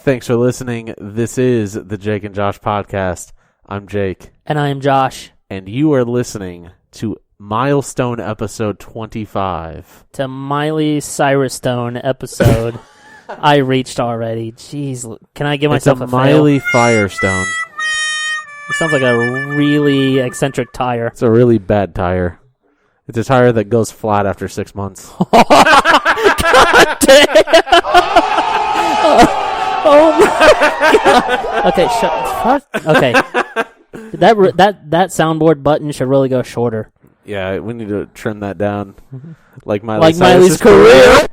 Thanks for listening. This is the Jake and Josh podcast. I'm Jake. And I am Josh. And you are listening to Milestone episode 25. To Miley Cyrus Stone episode. I reached already. Jeez, can I give myself a Miley Firestone. It sounds like a really eccentric tire. It's a really bad tire. It's a tire that goes flat after 6 months. God damn! Oh my God. Okay, fuck. Okay. That soundboard button should really go shorter. Yeah, we need to trim that down. Like Miley's career.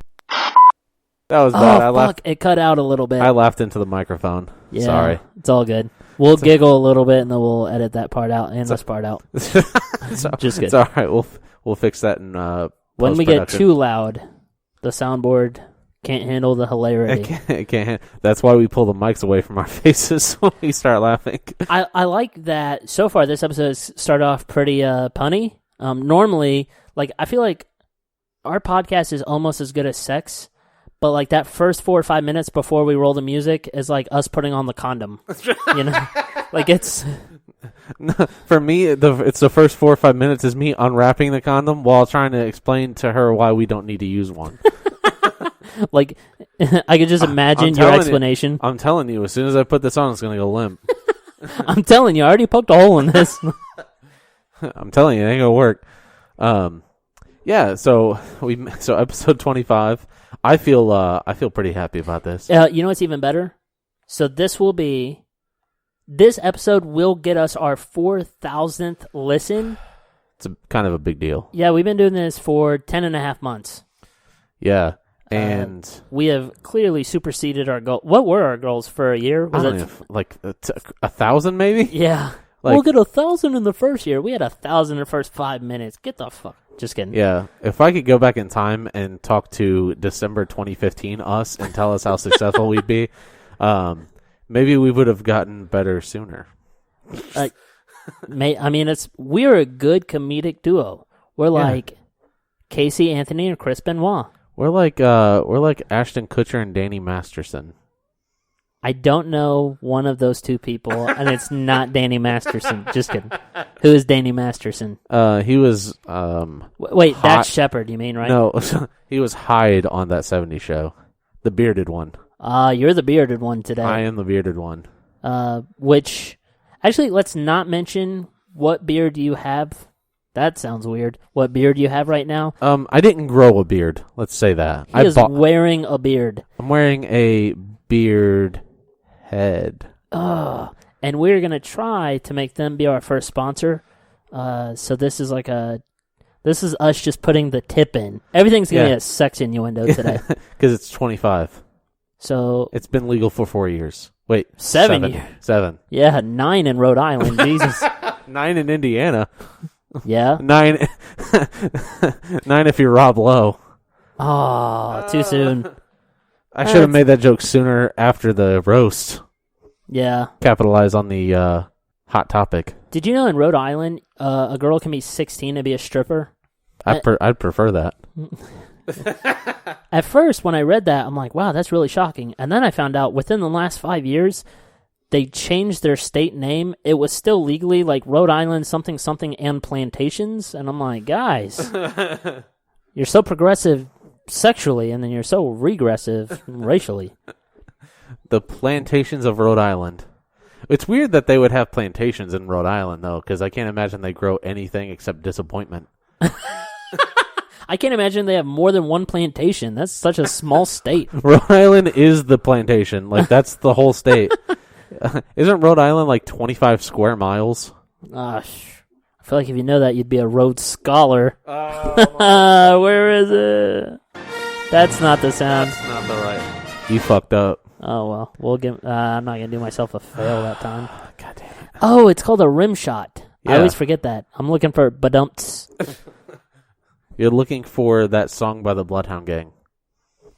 That was bad. Oh, fuck. It cut out a little bit. I laughed into the microphone. Yeah, sorry. It's all good. We'll giggle a little bit, and then we'll edit that part out and this part out. Just good. It's all right. We'll fix that in when we get too loud, the soundboard can't handle the hilarity. It can't. That's why we pull the mics away from our faces when we start laughing. I like that. So far, this episode has started off pretty punny. Normally, I feel like our podcast is almost as good as sex. But like that first 4 or 5 minutes before we roll the music is like us putting on the condom, you know, like it's. For me, it's the first 4 or 5 minutes is me unwrapping the condom while trying to explain to her why we don't need to use one. Like, I could just imagine your explanation. I'm telling you, as soon as I put this on, it's gonna go limp. I'm telling you, I already poked a hole in this. I'm telling you, it ain't gonna work. Yeah. So episode 25. I feel pretty happy about this. You know what's even better? So this episode will get us our 4,000th listen. It's kind of a big deal. Yeah, we've been doing this for 10 and a half months. Yeah, and we have clearly superseded our goal. What were our goals for a year? Was it like 1,000 maybe? Yeah. We'll get 1,000 in the first year. We had 1,000 in the first 5 minutes. Get the fuck. Just kidding. Yeah. If I could go back in time and talk to December 2015 us and tell us how successful we'd be, maybe we would have gotten better sooner. We're a good comedic duo. We're like Casey Anthony and Chris Benoit. We're like Ashton Kutcher and Danny Masterson. I don't know one of those two people, and it's not Danny Masterson. Just kidding. Who is Danny Masterson? He was... Wait, that's Shepard, you mean, right? No, he was Hyde on that 70s show. The bearded one. You're the bearded one today. I am the bearded one. Which... Actually, let's not mention what beard you have. That sounds weird. What beard you have right now? I didn't grow a beard. Let's say that. He is wearing a beard. I'm wearing a beard... head. And we're going to try to make them be our first sponsor. So this is us just putting the tip in. Everything's going to be a sex innuendo today. Because it's 25. So it's been legal for 4 years. Wait, 7 years. 7. Yeah, 9 in Rhode Island. Jesus. 9 in Indiana. Yeah. 9 if you're Rob Lowe. Oh, too soon. I should have made that joke sooner after the roast. Yeah. Capitalize on the hot topic. Did you know in Rhode Island, a girl can be 16 to be a stripper? I'd prefer that. At first, when I read that, I'm like, wow, that's really shocking. And then I found out within the last 5 years, they changed their state name. It was still legally like Rhode Island something something and plantations. And I'm like, guys, you're so progressive sexually, and then you're so regressive racially. The plantations of Rhode Island. It's weird that they would have plantations in Rhode Island, though, because I can't imagine they grow anything except disappointment. I can't imagine they have more than one plantation. That's such a small state. Rhode Island is the plantation. Like, that's the whole state. Isn't Rhode Island like 25 square miles? I feel like if you know that, you'd be a Rhodes Scholar. Where is it? That's not the sound. That's not the right. You fucked up. Oh, well. We'll give. I'm not going to do myself a fail that time. God damn it. Oh, it's called a rim shot. Yeah. I always forget that. I'm looking for badumps. You're looking for that song by the Bloodhound Gang.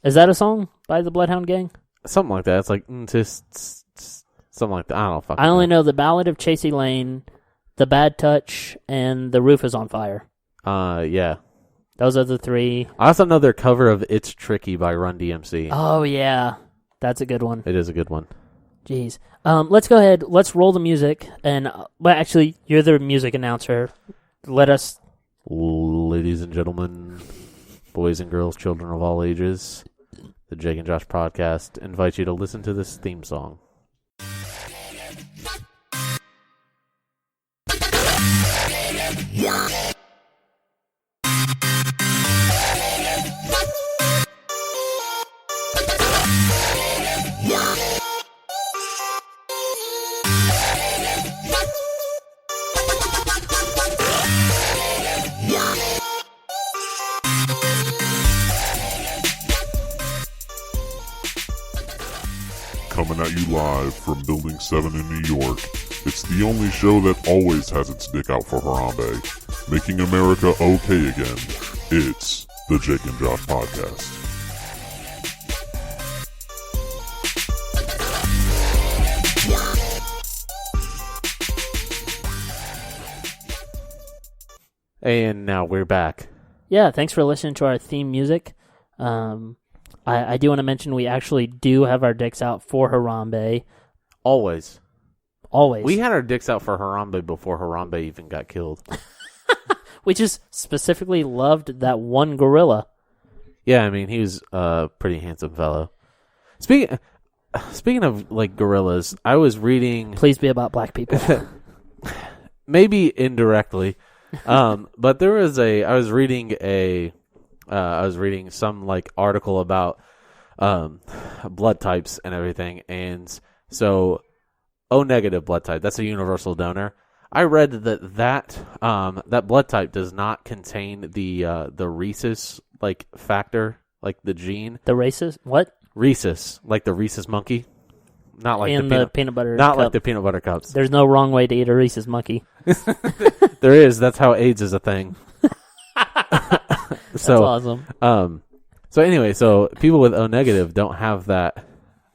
Is that a song by the Bloodhound Gang? Something like that. It's like, something like that. I don't know. I only know the Ballad of Chasey Lane, The Bad Touch, and The Roof is on Fire. Yeah. Those are the three. I also know their cover of It's Tricky by Run DMC. Oh, yeah. That's a good one. It is a good one. Jeez. Let's go ahead. Let's roll the music. And well, actually, you're the music announcer. Let us. Ladies and gentlemen, boys and girls, children of all ages, the Jake and Josh podcast invites you to listen to this theme song. Coming at you live from Building 7 in New York, it's the only show that always has its dick out for Harambe, making America okay again. It's the Jake and Josh podcast. And now we're back. Yeah, thanks for listening to our theme music. I do want to mention we actually do have our dicks out for Harambe. Always. Always. We had our dicks out for Harambe before Harambe even got killed. We just specifically loved that one gorilla. Yeah, I mean, he was a pretty handsome fellow. Speaking of, like, gorillas, I was reading... Please be about black people. Maybe indirectly. But there was I was reading some, like, article about blood types and everything, and so O negative blood type, that's a universal donor. I read that blood type does not contain the rhesus like factor, like the gene. The racist? What? Rhesus, like the rhesus monkey. Not like and the peanut butter not cup. like the peanut butter cups. There's no wrong way to eat a Reese's monkey. There is. That's how AIDS is a thing. That's awesome. So anyway, so people with O negative don't have that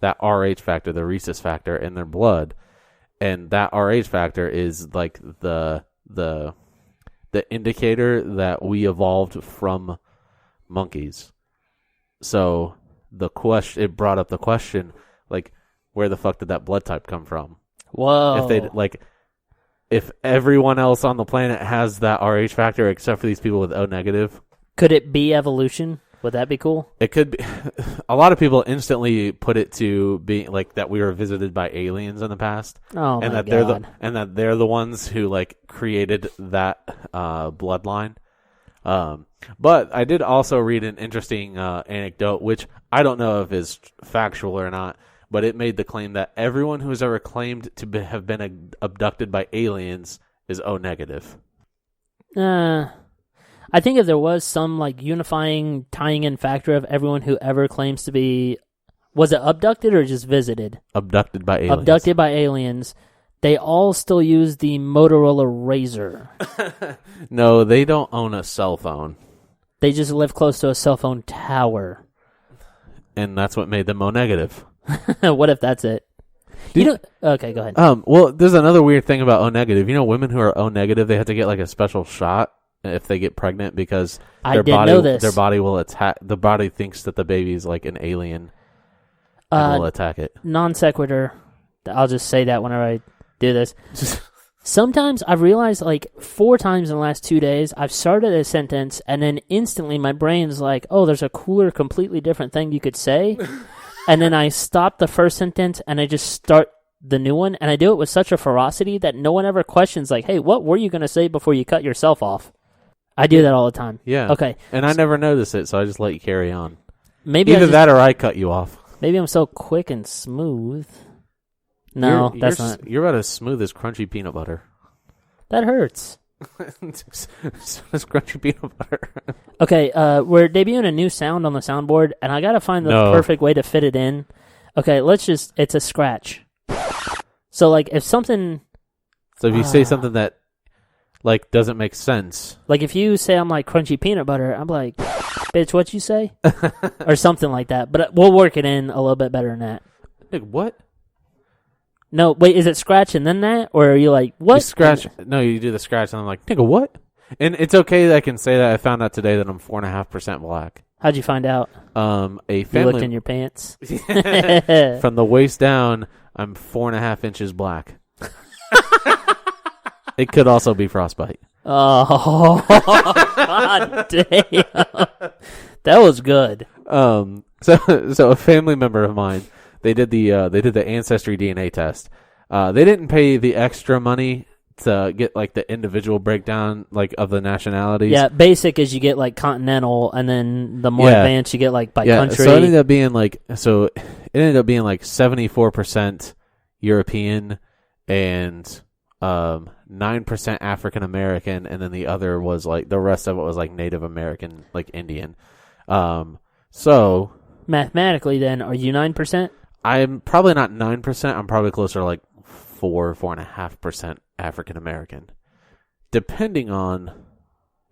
Rh factor, the rhesus factor, in their blood, and that Rh factor is like the indicator that we evolved from monkeys. So it brought up the question, like, where the fuck did that blood type come from? Whoa! If everyone else on the planet has that Rh factor except for these people with O negative, could it be evolution? Would that be cool? It could be. A lot of people instantly put it to being like that we were visited by aliens in the past. Oh and my that God. they're the ones who like created that bloodline. But I did also read an interesting anecdote, which I don't know if is factual or not, but it made the claim that everyone who has ever claimed to have been abducted by aliens is O negative. I think if there was some like unifying tying in factor of everyone who ever claims to be, was it abducted or just visited? Abducted by aliens. Abducted by aliens. They all still use the Motorola Razr. No, they don't own a cell phone. They just live close to a cell phone tower. And that's what made them O negative. What if that's it? Okay, go ahead. Well, there's another weird thing about O negative. You know, women who are O negative, they have to get like a special shot if they get pregnant because their body will attack. The body thinks that the baby is like an alien and will attack it. Non sequitur. I'll just say that whenever I do this. Sometimes I've realized like 4 times in the last 2 days, I've started a sentence and then instantly my brain's like, oh, there's a cooler, completely different thing you could say. And then I stop the first sentence and I just start the new one. And I do it with such a ferocity that no one ever questions like, hey, what were you going to say before you cut yourself off? I do that all the time. Yeah. Okay. And I never notice it, so I just let you carry on. Maybe Either that or I cut you off. Maybe I'm so quick and smooth. No, that's not. You're about as smooth as crunchy peanut butter. That hurts. It's crunchy peanut butter. Okay, we're debuting a new sound on the soundboard, and I gotta find the perfect way to fit it in. Okay, it's a scratch. So, like, if something... So if you say something that, like, doesn't make sense... Like, if you say I'm like crunchy peanut butter, I'm like, bitch, what you say? Or something like that. But we'll work it in a little bit better than that. Like, what? No, wait, is it scratch and then that? Or are you like, what? You scratch... No, you do the scratch, and I'm like, nigga, what? And it's okay that I can say that. I found out today that I'm 4.5% black. How'd you find out? A You family looked in your pants. from the waist down, I'm 4.5 inches black. It could also be frostbite. Oh, God damn. That was good. So a family member of mine, they did the ancestry DNA test. They didn't pay the extra money to get like the individual breakdown like of the nationalities. Yeah, basic is you get like continental, and then the more advanced you get like by country. So it ended up being like 74% European and 9% African American, and then the other was like the rest of it was like Native American, like Indian. So mathematically, then are you 9%? I'm probably not 9%. I'm probably closer to like 4.5% African American. Depending on,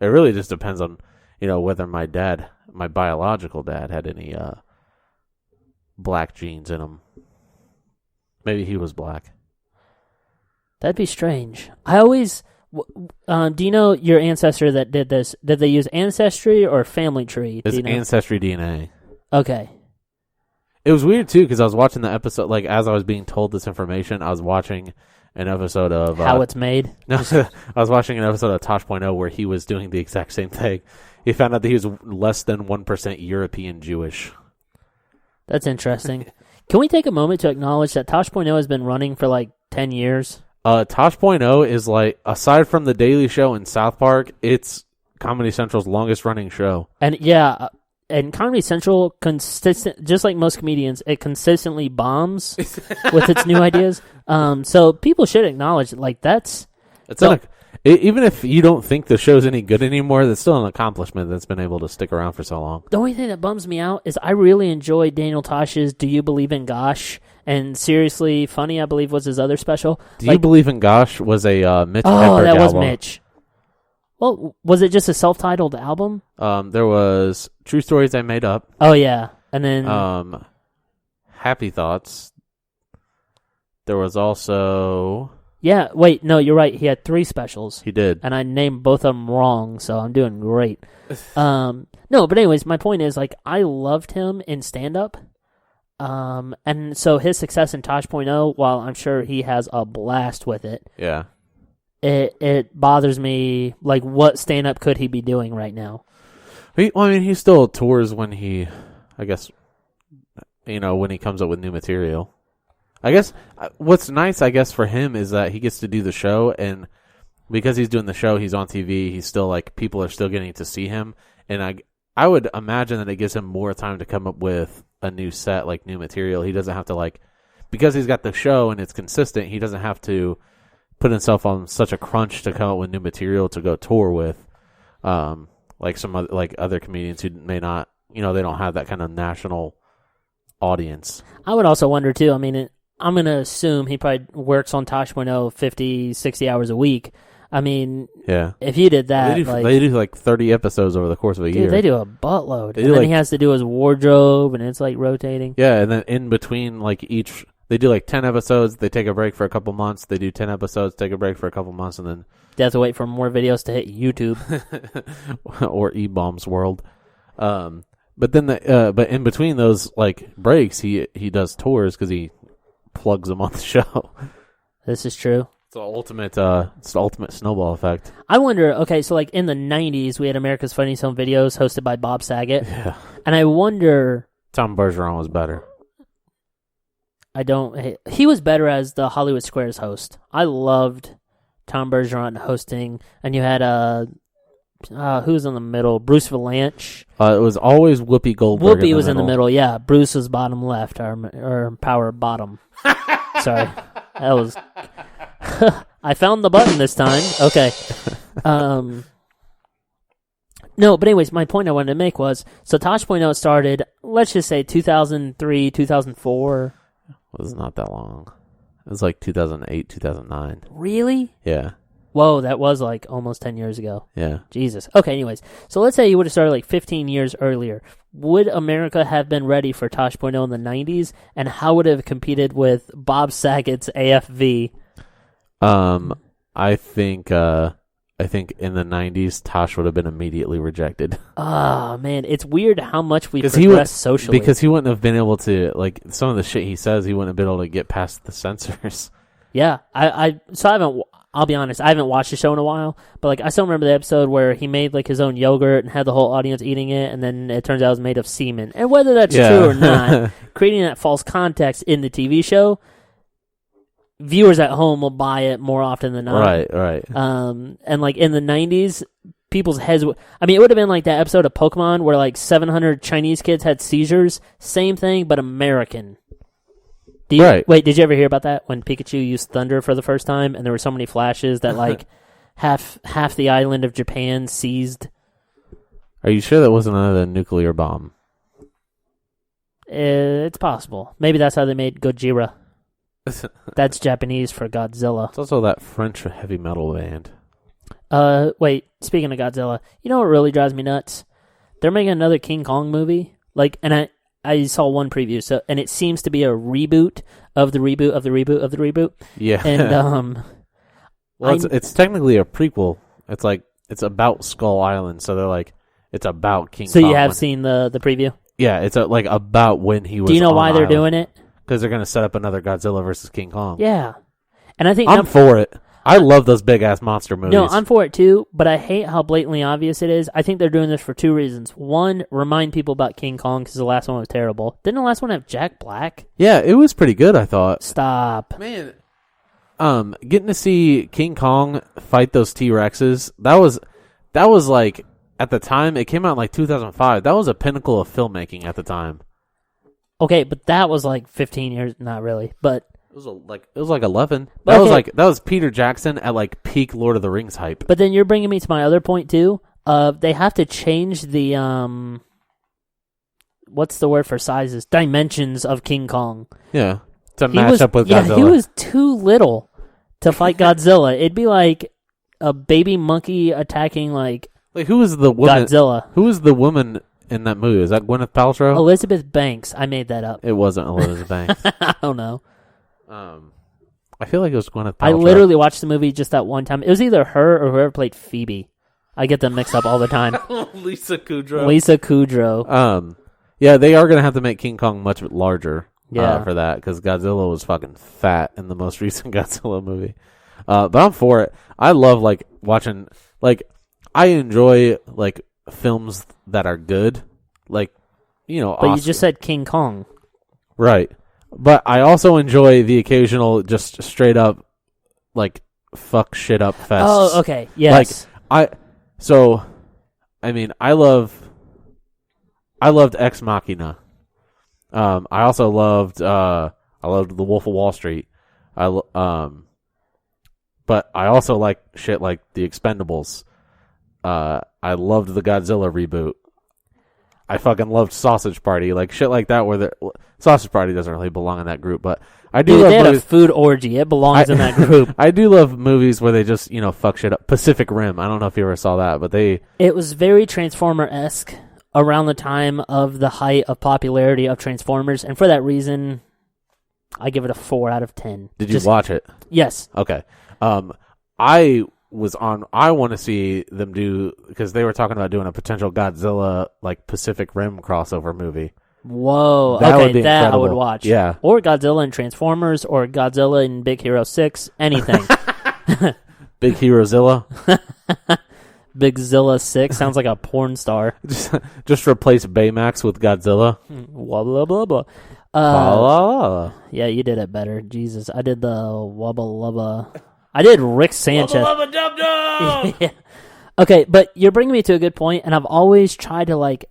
it really just depends on, whether my biological dad, had any black genes in him. Maybe he was black. That'd be strange. I always, do you know your ancestor that did this? Did they use Ancestry or Family Tree? It's Ancestry DNA. Okay. It was weird too because I was watching the episode, like as I was being told this information, I was watching an episode of How It's Made. No, I was watching an episode of Tosh.0 where he was doing the exact same thing. He found out that he was less than 1% European Jewish. That's interesting. Can we take a moment to acknowledge that Tosh.0 has been running for like 10 years? Tosh.0 is like, aside from The Daily Show and South Park, it's Comedy Central's longest running show. And and Comedy Central, just like most comedians, it consistently bombs with its new ideas. So people should acknowledge like even if you don't think the show's any good anymore, that's still an accomplishment that's been able to stick around for so long. The only thing that bums me out is I really enjoy Daniel Tosh's Do You Believe in Gosh? And Seriously Funny, I believe, was his other special. Do You Believe in Gosh was a Mitch Hedberg album. Oh, that was album. Mitch. Well, was it just a self-titled album? There was True Stories I Made Up. Oh, yeah. And then Happy Thoughts. There was also... Yeah, wait, no, you're right. He had 3 specials. He did. And I named both of them wrong, so I'm doing great. No, but anyways, my point is, like, I loved him in stand-up. And so his success in Tosh.0, while I'm sure he has a blast with it, yeah, it bothers me. Like, what stand-up could he be doing right now? He still tours when he, I guess, when he comes up with new material. I guess what's nice, I guess, for him is that he gets to do the show, and because he's doing the show, he's on TV. He's still like people are still getting to see him, and I would imagine that it gives him more time to come up with a new set, like new material. He doesn't have to because he's got the show and it's consistent. He doesn't have to put himself on such a crunch to come up with new material to go tour with, like some other comedians who may not, they don't have that kind of national audience. I would also wonder too. I mean, I'm going to assume he probably works on Tosh.0 50, 60 hours a week. I mean, yeah. If you did that, they do like 30 episodes over the course of a year. They do a buttload. And then he has to do his wardrobe, and it's like rotating. Yeah, and then in between, they do like 10 episodes, they take a break for a couple months, they do 10 episodes, take a break for a couple months, and then... They have to wait for more videos to hit YouTube. Or E-Bombs World. But then, but in between those, breaks, he does tours because he plugs them on the show. This is true. It's the ultimate snowball effect. I wonder, okay, so in the 90s, we had America's Funniest Home Videos hosted by Bob Saget. Yeah. And I wonder... Tom Bergeron was better. He was better as the Hollywood Squares host. I loved Tom Bergeron hosting, and you had who was in the middle? Bruce Valanche. It was always Whoopi Goldberg. Whoopi was in the middle, yeah. Bruce was bottom left, or power bottom. Sorry. That was... I found the button this time. Okay. No, but anyways, my point I wanted to make was, so Tosh.0 started, let's just say 2003, 2004. It was not that long. It was like 2008, 2009. Really? Yeah. Whoa, that was almost 10 years ago. Yeah. Jesus. Okay, anyways. So let's say you would have started 15 years earlier. Would America have been ready for Tosh.0 in the 90s? And how would it have competed with Bob Saget's AFV? I think I think in the 90s, Tosh would have been immediately rejected. Oh, man. It's weird how much we progressed socially. Because he wouldn't have been able to, like, some of the shit he says, he wouldn't have been able to get past the censors. Yeah. I'll be honest, I haven't watched the show in a while, but like I still remember the episode where he made like his own yogurt and had the whole audience eating it, and then it turns out it was made of semen. And whether that's true or not, creating that false context in the TV show, viewers at home will buy it more often than not. Right. And like in the 90s, people's heads it would have been like that episode of Pokemon where like 700 Chinese kids had seizures. Same thing, but American. Wait, did you ever hear about that when Pikachu used thunder for the first time and there were so many flashes that like half the island of Japan seized? Are you sure that wasn't another nuclear bomb? It's possible. Maybe that's how they made Gojira. That's Japanese for Godzilla. It's also that French heavy metal band. Wait, speaking of Godzilla, you know what really drives me nuts? They're making another King Kong movie. And I saw one preview, and it seems to be a reboot of the reboot of the reboot of the reboot. Yeah. And well, it's technically a prequel. It's about Skull Island, so they're like it's about King Kong. So you have seen the preview? Yeah, it's like about when he was. Do you know on why the they're island. doing it? Because they're going to set up another Godzilla versus King Kong. Yeah, and I think I'm for it. I love those big ass monster movies. No, I'm for it too, but I hate how blatantly obvious it is. I think they're doing this for two reasons. One, remind people about King Kong because the last one was terrible. Didn't the last one have Jack Black? Yeah, it was pretty good, I thought. Stop. Man, getting to see King Kong fight those T-Rexes, that was like, at the time, it came out in like 2005. That was a pinnacle of filmmaking at the time. Okay, but that was like 15 years, not really, but... It was like 11. That was Peter Jackson at like peak Lord of the Rings hype. But then you're bringing me to my other point too. They have to change the what's the word for sizes? Dimensions of King Kong. Yeah, to match up with Godzilla. Yeah, he was too little to fight Godzilla. It'd be like a baby monkey attacking like who was the woman? Godzilla. Who was the woman in that movie? Is that Gwyneth Paltrow? Elizabeth Banks. I made that up. It wasn't Elizabeth Banks. I don't know. I feel like it was Gwyneth Paltrow. I literally watched the movie just that one time. It was either her or whoever played Phoebe. I get them mixed up all the time. Lisa Kudrow. Lisa Kudrow. Yeah, they are gonna have to make King Kong much larger. Yeah. For that because Godzilla was fucking fat in the most recent Godzilla movie. But I'm for it. I love like watching. Like I enjoy like films that are good. Like But you just said King Kong. Right. But I also enjoy the occasional just straight up like fuck shit up fest. Oh, okay. Yes. I loved Ex Machina. I also loved The Wolf of Wall Street. But I also like shit like The Expendables. I loved the Godzilla reboot. I fucking loved Sausage Party, like shit like that. Where Sausage Party doesn't really belong in that group, but I do. They had a food orgy. It belongs in that group. I do love movies where they just fuck shit up. Pacific Rim. I don't know if you ever saw that, but It was very Transformer-esque around the time of the height of popularity of Transformers, and for that reason, I give it a 4 out of 10. Did you watch it? Yes. Okay. I want to see them do because they were talking about doing a potential Godzilla like Pacific Rim crossover movie. Whoa! That okay, would be that incredible. I would watch. Yeah, or Godzilla and Transformers, or Godzilla and Big Hero 6, anything. Big Hero Zilla. Big Zilla 6 sounds like a porn star. Just replace Baymax with Godzilla. Blah blah blah blah. Yeah, you did it better. Jesus, I did the wubba lubba. I did Rick Sanchez. Wubba dub dub. Yeah. Okay, but you're bringing me to a good point, and I've always tried to like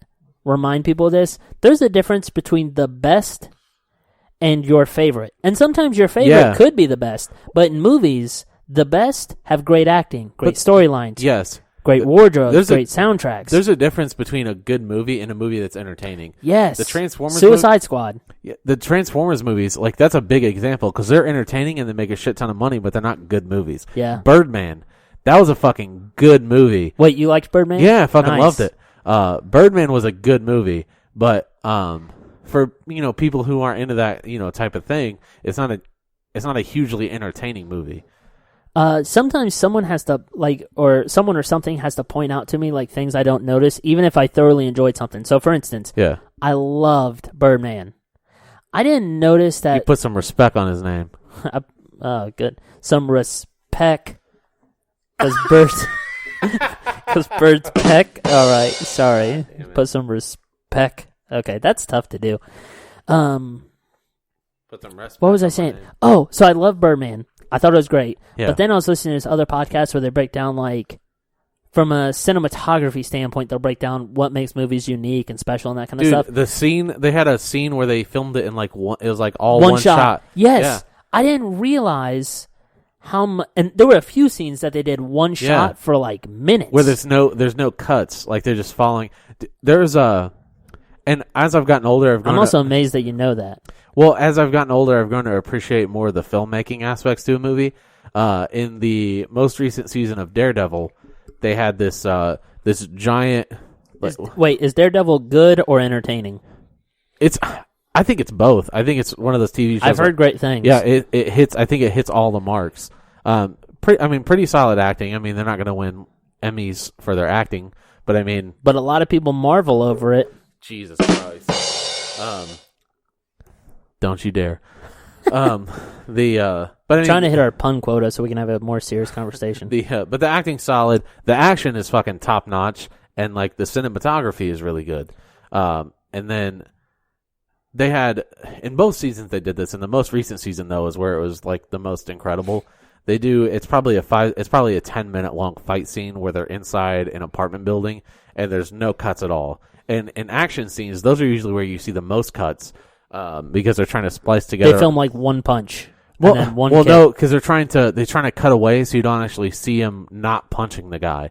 remind people of this. There's a difference between the best and your favorite, and sometimes your favorite could be the best. But in movies, the best have great acting, great storylines. Yes. Great wardrobes, great soundtracks. There's a difference between a good movie and a movie that's entertaining. Yes. The Transformers Suicide Squad. Yeah, the Transformers movies, like that's a big example because they're entertaining and they make a shit ton of money, but they're not good movies. Yeah. Birdman, that was a fucking good movie. Wait, you liked Birdman? Yeah, I fucking loved it. Birdman was a good movie, but for people who aren't into that type of thing, it's not a hugely entertaining movie. Sometimes someone has to someone or something has to point out to me like things I don't notice, even if I thoroughly enjoyed something. So, for instance, I loved Birdman. I didn't notice that. You put some respect on his name. Good. Some respect, because birds peck. All right, sorry. Put some respect. Okay, that's tough to do. Put some respect. What was I saying? Oh, so I love Birdman. I thought it was great. Yeah. But then I was listening to this other podcast where they break down, like, from a cinematography standpoint, they'll break down what makes movies unique and special and that kind of stuff. The scene, they had a scene where they filmed it in, like, it was, like, all one shot. Yes. Yeah. I didn't realize how much, and there were a few scenes that they did one shot for, like, minutes. Where there's no cuts. Like, they're just following. There's and as I've gotten older, I'm also amazed that you know that. Well, as I've gotten older, I've grown to appreciate more of the filmmaking aspects to a movie. In the most recent season of Daredevil, they had this giant. Is Daredevil good or entertaining? I think it's both. I think it's one of those TV shows. I've heard great things. Yeah, it hits. I think it hits all the marks. Pretty solid acting. I mean, they're not going to win Emmys for their acting, but I mean, but a lot of people marvel over it. Jesus Christ. Don't you dare. But I'm trying to hit our pun quota so we can have a more serious conversation. But the acting's solid. The action is fucking top notch, and like the cinematography is really good. And then they had in both seasons they did this. In the most recent season though is where it was like the most incredible. It's probably a 10-minute long fight scene where they're inside an apartment building and there's no cuts at all. And in action scenes, those are usually where you see the most cuts. Because they're trying to splice together. They film like one punch. Well, and then one well, kick. no, because they're trying to cut away, so you don't actually see him not punching the guy.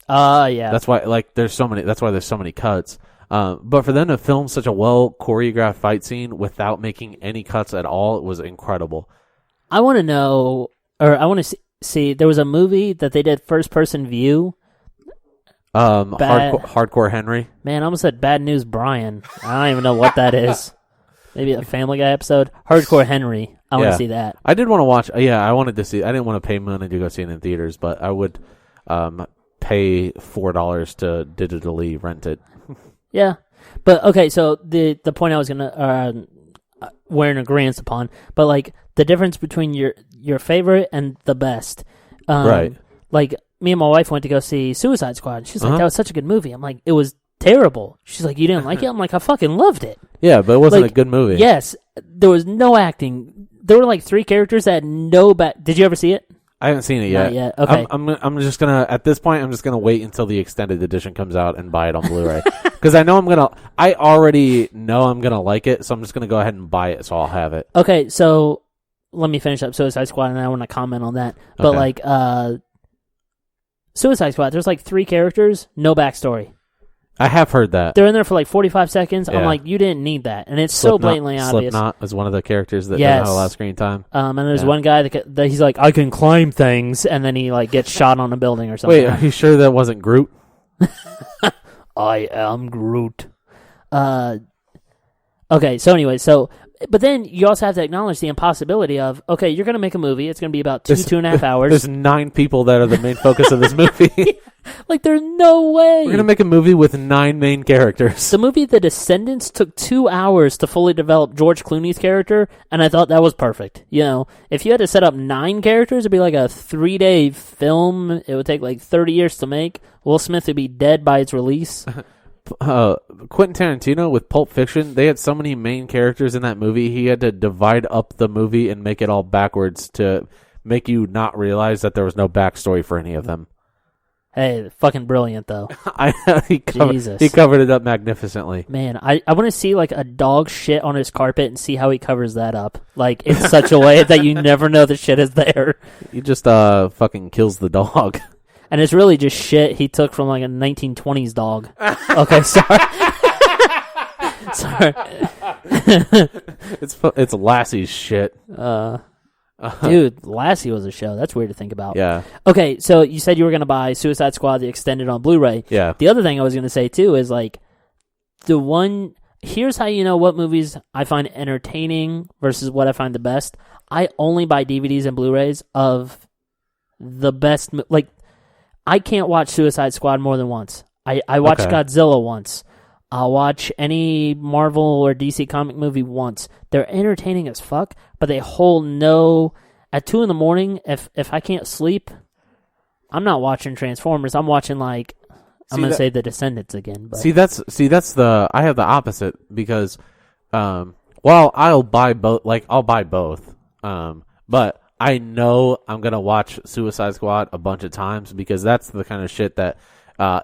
Yeah. That's why, like, there's so many cuts. But for them to film such a well choreographed fight scene without making any cuts at all, it was incredible. I want to know, or I want to see. There was a movie that they did first person view. Hardcore Henry. Man, I almost said Bad News Brian. I don't even know what that is. Maybe a Family Guy episode. Hardcore Henry. I want to see that. I did want to watch. I wanted to see. I didn't want to pay money to go see it in theaters, but I would pay $4 to digitally rent it. Yeah, but okay. So the point I was gonna we're in agreement upon, but like the difference between your favorite and the best, right? Like me and my wife went to go see Suicide Squad. She's like, that was such a good movie. I'm like, it was terrible. She's like, you didn't like it? I'm like, I fucking loved it. Yeah, but it wasn't a good movie. Yes, there was no acting. There were like 3 characters that had no back. Did you ever see it? I haven't seen it yet. Not yet. Okay. I'm just gonna at this point. I'm just gonna wait until the extended edition comes out and buy it on Blu-ray because I already know I'm gonna like it, so I'm just gonna go ahead and buy it, so I'll have it. Okay, so let me finish up Suicide Squad, and I want to comment on that. But like, Suicide Squad, there's like 3 characters, no backstory. I have heard that. They're in there for like 45 seconds. Yeah. I'm like, you didn't need that. And it's so blatantly obvious. Slipknot is one of the characters that doesn't have a lot of screen time. And there's one guy that he's like, I can climb things, and then he like gets shot on a building or something. Wait, are you sure that wasn't Groot? I am Groot. Okay, so anyway, but then you also have to acknowledge the impossibility of, okay, you're going to make a movie. It's going to be about 2.5 hours. There's 9 people that are the main focus of this movie. Like, there's no way. We're going to make a movie with 9 main characters. The movie The Descendants took 2 hours to fully develop George Clooney's character, and I thought that was perfect. You know, if you had to set up 9 characters, it'd be like a 3-day film. It would take like 30 years to make. Will Smith would be dead by its release. Quentin Tarantino with Pulp Fiction, they had so many main characters in that movie, he had to divide up the movie and make it all backwards to make you not realize that there was no backstory for any of them. Hey, fucking brilliant, though. He covered it up magnificently. Man, I want to see like a dog shit on his carpet and see how he covers that up. Like, in such a way that you never know the shit is there. He just fucking kills the dog. And it's really just shit he took from like a 1920s dog. Okay, sorry. Sorry. It's Lassie's shit. Dude, Lassie was a show. That's weird to think about. Yeah. Okay, so you said you were going to buy Suicide Squad, the extended on Blu-ray. Yeah. The other thing I was going to say, too, is like, here's how you know what movies I find entertaining versus what I find the best. I only buy DVDs and Blu-rays of the best. Like, I can't watch Suicide Squad more than once. I watched Godzilla once. I'll watch any Marvel or DC comic movie once. They're entertaining as fuck, but they hold no... At 2 a.m, if I can't sleep, I'm not watching Transformers. I'm watching, like... I'm going to say The Descendants again. But. I have the opposite, because, I'll buy both, I'll buy both. But I know I'm going to watch Suicide Squad a bunch of times, because that's the kind of shit that,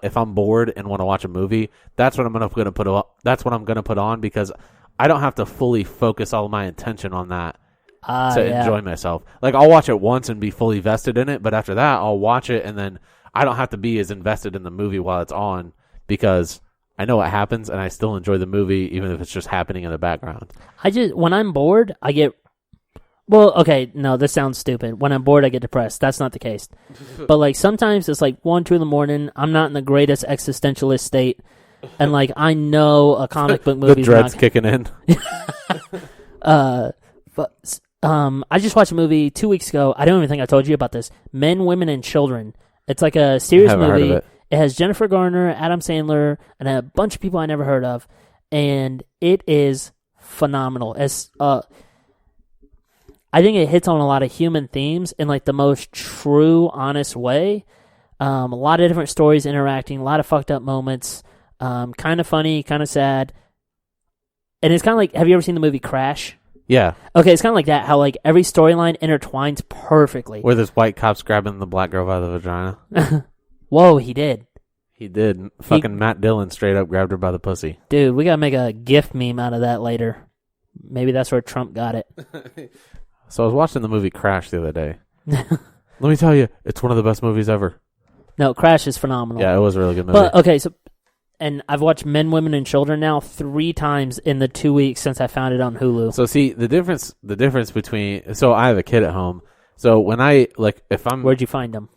if I'm bored and want to watch a movie, that's what I'm going to put on. That's what I'm going to put on, because I don't have to fully focus all my attention on that to enjoy myself. Like, I'll watch it once and be fully vested in it, but after that, I'll watch it and then I don't have to be as invested in the movie while it's on, because I know what happens and I still enjoy the movie even if it's just happening in the background. When I'm bored, I get... Well, okay, no, this sounds stupid. When I'm bored, I get depressed. That's not the case. But, like, sometimes it's like 1, 2 in the morning. I'm not in the greatest existentialist state. And, like, I know a comic book movie. The dread's kicking in. I just watched a movie 2 weeks ago. I don't even think I told you about this. Men, Women, and Children. It's like a serious movie. Heard of it. It has Jennifer Garner, Adam Sandler, and a bunch of people I never heard of. And it is phenomenal. I think it hits on a lot of human themes in, like, the most true, honest way. A lot of different stories interacting, a lot of fucked up moments. Kind of funny, kind of sad. And it's kind of like, have you ever seen the movie Crash? Yeah. Okay, it's kind of like that, how, like, every storyline intertwines perfectly. Where there's white cops grabbing the black girl by the vagina. Whoa, he did. He did. Fucking Matt Dillon straight up grabbed her by the pussy. Dude, we gotta make a GIF meme out of that later. Maybe that's where Trump got it. So I was watching the movie Crash the other day. Let me tell you, it's one of the best movies ever. No, Crash is phenomenal. Yeah, it was a really good movie. But, okay, and I've watched Men, Women, and Children now 3 times in the 2 weeks since I found it on Hulu. So see, the difference between... So I have a kid at home. So when if I'm... Where'd you find him?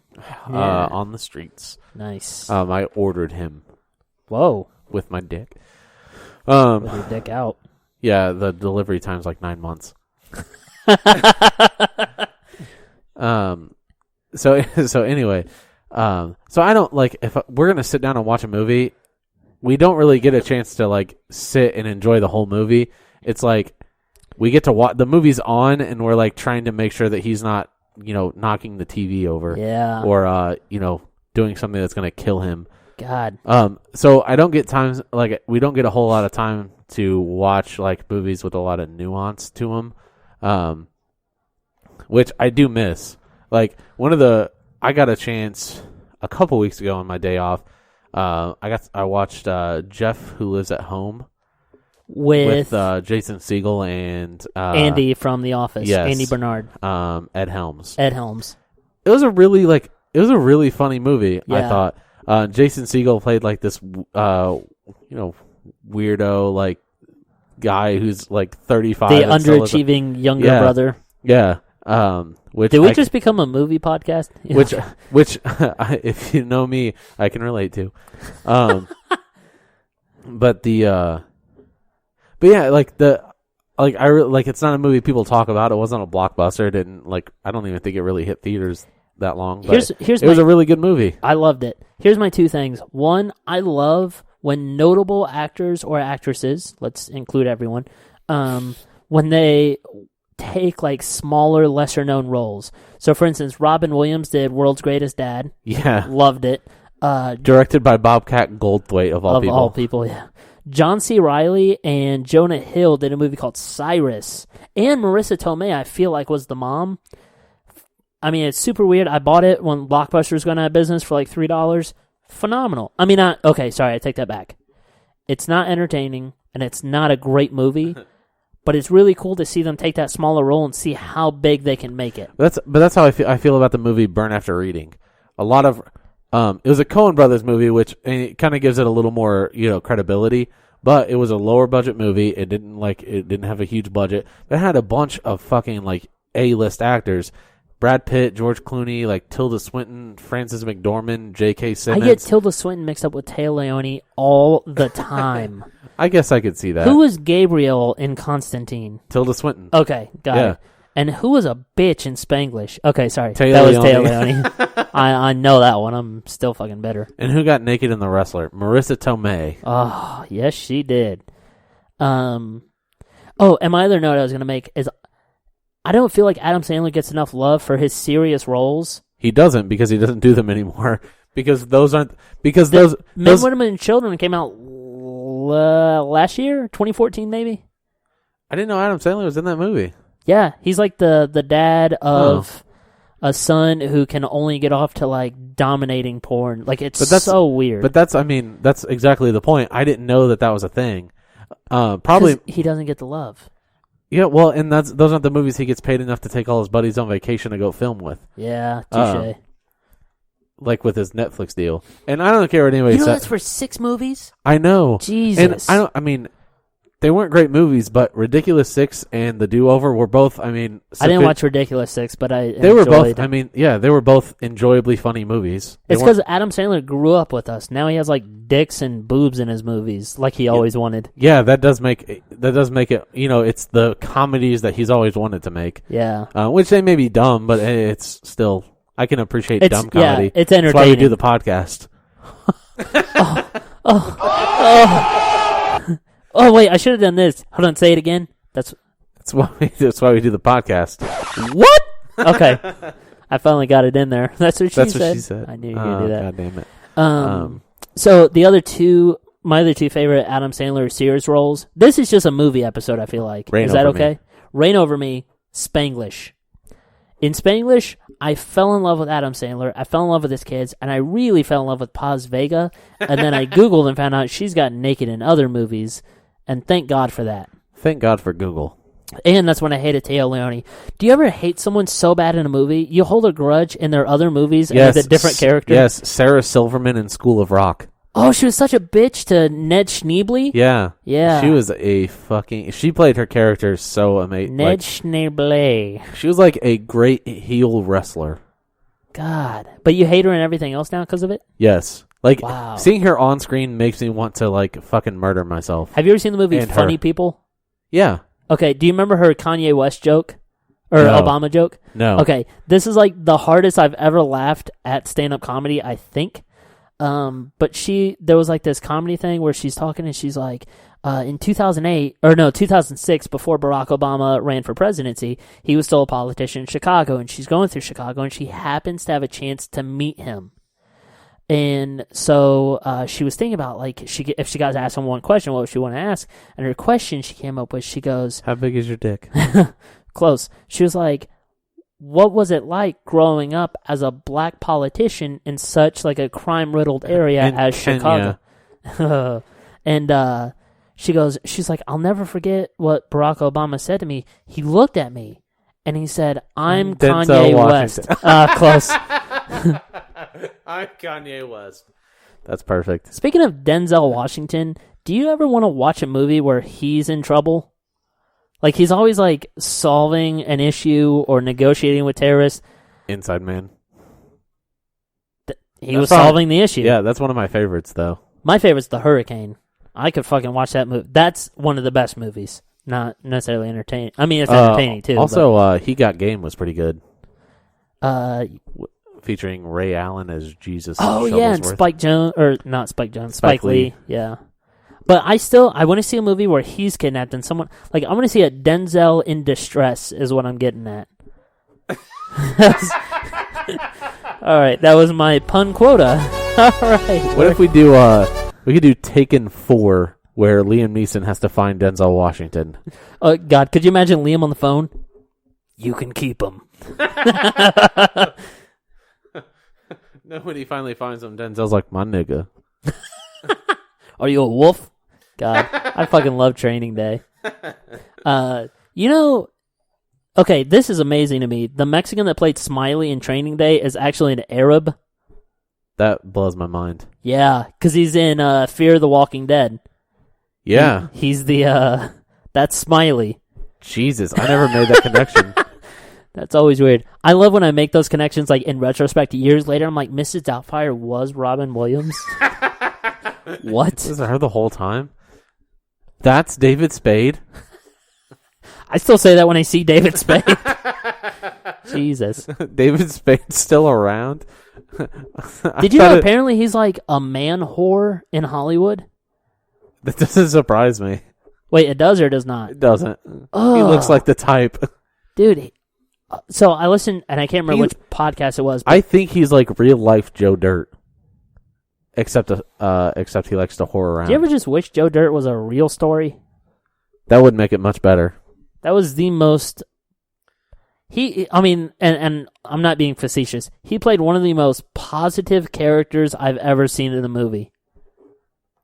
On the streets. Nice. I ordered him. Whoa. With my dick. With your dick out. Yeah, the delivery time's like 9 months. So anyway, so I don't if we're gonna sit down and watch a movie, we don't really get a chance to like sit and enjoy the whole movie. It's like we get to watch the movie's on and we're like trying to make sure that he's not, knocking the TV over, or doing something that's gonna kill him. God. So I don't get times we don't get a whole lot of time to watch like movies with a lot of nuance to them. Which I do miss. Like I got a chance a couple weeks ago on my day off. I watched Jeff Who Lives at Home with Jason Segel and Andy from The Office. Yes, Andy Bernard. Ed Helms. It was a really funny movie. Yeah. I thought Jason Segel played like this weirdo like guy who's like 35. The underachieving younger brother. Yeah. Did we just become a movie podcast? Which if you know me, I can relate to. But yeah, it's not a movie people talk about. It wasn't a blockbuster. It didn't I don't even think it really hit theaters that long. But it was a really good movie. I loved it. Here's my 2 things. One, I love when notable actors or actresses, let's include everyone, when they take like smaller, lesser known roles. So for instance, Robin Williams did World's Greatest Dad. Yeah. Loved it. Directed by Bobcat Goldthwait of all people. Of all people, yeah. John C. Reilly and Jonah Hill did a movie called Cyrus. And Marissa Tomei, I feel like, was the mom. I mean, it's super weird. I bought it when Blockbuster was going out of business for like $3. Phenomenal. I mean, okay, sorry, I take that back. It's not entertaining, and it's not a great movie. But it's really cool to see them take that smaller role and see how big they can make it. But that's how I feel about the movie Burn After Reading. A lot of it was a Coen Brothers movie, which it kind of gives it a little more credibility. But it was a lower budget movie. It didn't have a huge budget. But it had a bunch of fucking A-list actors. Brad Pitt, George Clooney, Tilda Swinton, Frances McDormand, J.K. Simmons. I get Tilda Swinton mixed up with Téa Leoni all the time. I guess I could see that. Who was Gabriel in Constantine? Tilda Swinton. Okay, got it. And who was a bitch in Spanglish? Okay, sorry. Taya that was Leone. Taya Leone. I know that one. I'm still fucking bitter. And who got naked in The Wrestler? Marissa Tomei. Oh, yes, she did. And my other note I was going to make is I don't feel like Adam Sandler gets enough love for his serious roles. He doesn't because he doesn't do them anymore. Because those aren't... Because Men, those... Women, and Children came out last year? 2014, maybe? I didn't know Adam Sandler was in that movie. Yeah, he's like the dad of a son who can only get off to like dominating porn. Like it's so weird. But that's exactly the point. I didn't know that was a thing. Probably he doesn't get the love. Yeah, well, and those aren't the movies he gets paid enough to take all his buddies on vacation to go film with. Yeah, touche. Like with his Netflix deal. And I don't care what anybody says. That's for 6 movies? I know. Jesus. And they weren't great movies, but Ridiculous 6 and The Do-Over were both, I didn't watch Ridiculous 6, but they were both, they were both enjoyably funny movies. It's because Adam Sandler grew up with us. Now he has like dicks and boobs in his movies, like he always wanted. Yeah, that does make it, it's the comedies that he's always wanted to make. Yeah. Which they may be dumb, but it's still, I can appreciate dumb comedy. Yeah, it's entertaining. That's why we do the podcast. Oh wait, I should have done this. Hold on, say it again. That's why we do the podcast. What? Okay, I finally got it in there. That's what she said. I knew you were gonna do that. God damn it. So my other two favorite Adam Sandler series roles. This is just a movie episode. I feel like is that okay? Reign Over Me, Spanglish. In Spanglish, I fell in love with Adam Sandler. I fell in love with his kids, and I really fell in love with Paz Vega. And then I Googled and found out she's gotten naked in other movies. And thank God for that. Thank God for Google. And that's when I hated Taya Leone. Do you ever hate someone so bad in a movie, you hold a grudge in their other movies as a different character? Yes, Sarah Silverman in School of Rock. Oh, she was such a bitch to Ned Schneebly? Yeah. Yeah. She was she played her character so amazing. Ned Schneebly. She was like a great heel wrestler. God. But you hate her and everything else now because of it? Yes. Like, wow. Seeing her on screen makes me want to, like, fucking murder myself. Have you ever seen the movie Funny People? Yeah. Okay, do you remember her Kanye West joke? Or No. Obama joke? No. Okay, this is, like, the hardest I've ever laughed at stand-up comedy, I think. But there was, like, this comedy thing where she's talking and she's like, in 2006, before Barack Obama ran for presidency, he was still a politician in Chicago, and she's going through Chicago, and she happens to have a chance to meet him. And so she was thinking about, like, if she got to ask him one question, what would she want to ask? And her question she came up with, she goes... How big is your dick? Close. She was like, what was it like growing up as a black politician in such, like, a crime-riddled area as Chicago? And she's like, I'll never forget what Barack Obama said to me. He looked at me, and he said, I'm Denzel Kanye West. Close. I'm Kanye West. That's perfect. Speaking of Denzel Washington, do you ever want to watch a movie where he's in trouble? Like, he's always, like, solving an issue or negotiating with terrorists. Inside Man. He was solving the issue. Yeah, that's one of my favorites, though. My favorite's The Hurricane. I could fucking watch that movie. That's one of the best movies. Not necessarily entertaining. I mean, it's entertaining, too. Also, He Got Game was pretty good. Featuring Ray Allen as Jesus. Oh, yeah, and Spike Jones, or not Spike Jones, Spike Lee. Yeah. But I want to see a movie where he's kidnapped and someone, like, I want to see a Denzel in distress is what I'm getting at. All right, that was my pun quota. All right. What if we could do Taken 4, where Liam Neeson has to find Denzel Washington. Oh, God, could you imagine Liam on the phone? You can keep him. No, when he finally finds him, Denzel's like, my nigga. Are you a wolf? God, I fucking love Training Day. Okay, this is amazing to me. The Mexican that played Smiley in Training Day is actually an Arab. That blows my mind. Yeah, because he's in Fear the Walking Dead. Yeah. He's that's Smiley. Jesus, I never made that connection. That's always weird. I love when I make those connections, like, in retrospect, years later. I'm like, Mrs. Doubtfire was Robin Williams? What? Was it her the whole time? That's David Spade? I still say that when I see David Spade. Jesus. David Spade's still around? Did you know apparently he's like a man whore in Hollywood? That doesn't surprise me. Wait, it does or it does not? It doesn't. Oh. He looks like the type. Dude, so I listened, and I can't remember which podcast it was. I think he's like real life Joe Dirt. Except he likes to whore around. Do you ever just wish Joe Dirt was a real story? That would make it much better. That was the most... and I'm not being facetious. He played one of the most positive characters I've ever seen in a movie.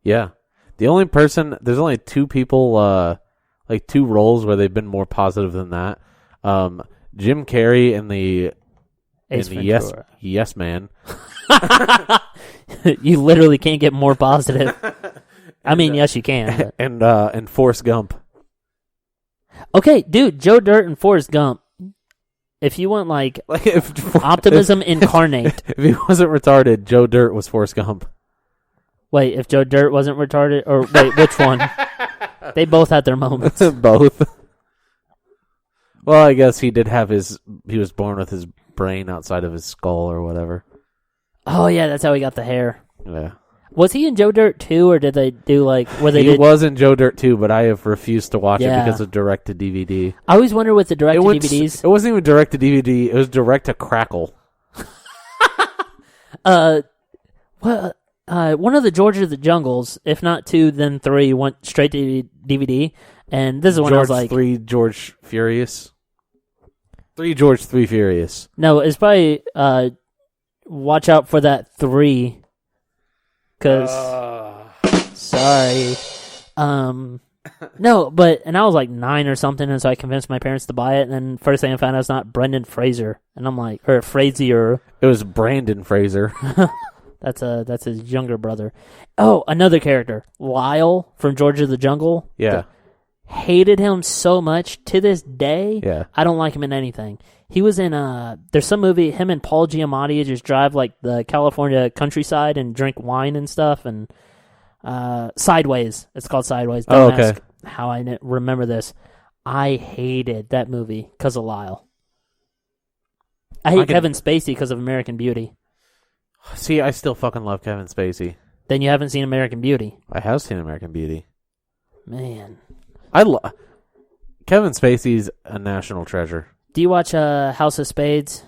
Yeah. There's only two people, like two roles where they've been more positive than that. Jim Carrey in the Yes Man. You literally can't get more positive. I mean, yes, you can. But. And Forrest Gump. Okay, dude, Joe Dirt and Forrest Gump. If you want if optimism incarnate. If he wasn't retarded, Joe Dirt was Forrest Gump. Wait, if Joe Dirt wasn't retarded, or wait, which one? They both had their moments. Both. Well, I guess he was born with his brain outside of his skull or whatever. Oh yeah, that's how he got the hair. Yeah. Was he in Joe Dirt 2, or did they do He was in Joe Dirt 2, but I have refused to watch it because of direct to DVD. I always wonder with the direct to DVDs. It wasn't even direct to DVD. It was direct to Crackle. One of the George of the Jungles, if not 2, then 3, went straight to DVD, and this is when I was like... 3 George Furious. 3 George, 3 Furious. No, it's probably watch out for that 3, because... Sorry. No, and I was like 9 or something, and so I convinced my parents to buy it, and then first thing I found out it's not Brendan Fraser, and I'm like... Or Frazier. It was Brandon Fraser. That's his younger brother. Oh, another character, Lyle from George of the Jungle. Yeah, hated him so much to this day. Yeah, I don't like him in anything. He was in there's some movie. Him and Paul Giamatti just drive like the California countryside and drink wine and stuff. And Sideways, it's called Sideways. Don't ask how I remember this. I hated that movie because of Lyle. I hate Kevin Spacey because of American Beauty. See, I still fucking love Kevin Spacey. Then you haven't seen American Beauty. I have seen American Beauty. Man. Kevin Spacey's a national treasure. Do you watch House of Spades?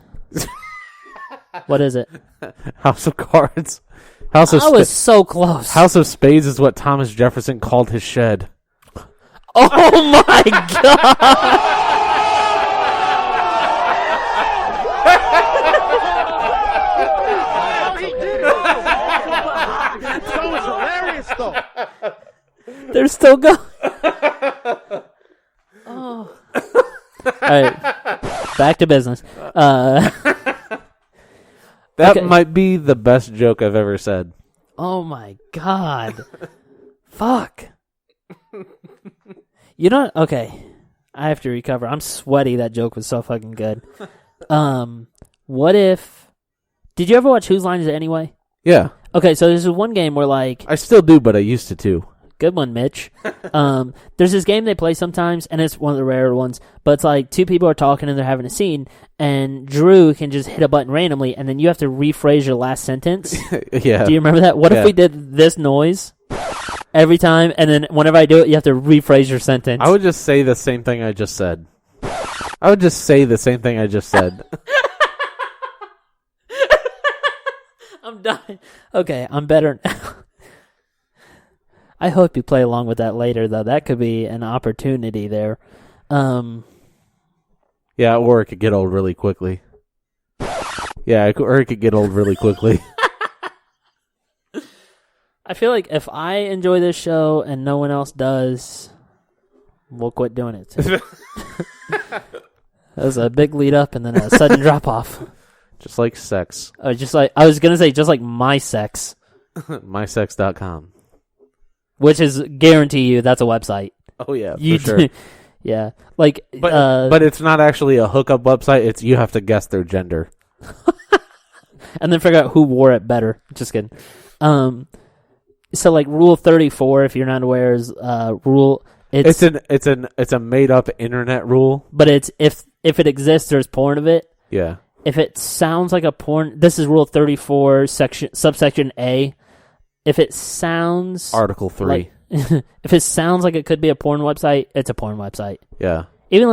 What is it? House of Cards. I was so close. House of Spades is what Thomas Jefferson called his shed. Oh my god! They're still going. Oh. All right. Back to business. That might be the best joke I've ever said. Oh my god. Fuck. You know, okay. I have to recover. I'm sweaty. That joke was so fucking good. What if... Did you ever watch Whose Line Is It Anyway? Yeah. Okay, so there's this one game where like... I still do, but I used to too. Good one, Mitch. There's this game they play sometimes, and it's one of the rarer ones, but it's like two people are talking and they're having a scene, and Drew can just hit a button randomly, and then you have to rephrase your last sentence. Yeah. Do you remember that? What if we did this noise every time, and then whenever I do it, you have to rephrase your sentence? I would just say the same thing I just said. I'm dying. Okay, I'm better now. I hope you play along with that later, though. That could be an opportunity there. Yeah, or it could get old really quickly. I feel like if I enjoy this show and no one else does, we'll quit doing it. That was a big lead up and then a sudden drop off. Just like sex. I was going to say, just like my sex. MySex.com. Which is, guarantee you, that's a website. Oh, yeah, for sure. Yeah. Like, but it's not actually a hookup website. It's you have to guess their gender. And then figure out who wore it better. Just kidding. So, like, Rule 34, if you're not aware, is It's a made up internet rule. But it's if it exists, there's porn of it. Yeah. If it sounds like a porn, this is Rule 34, subsection A. If it sounds Article 3. If it sounds like it could be a porn website, it's a porn website. Yeah. Even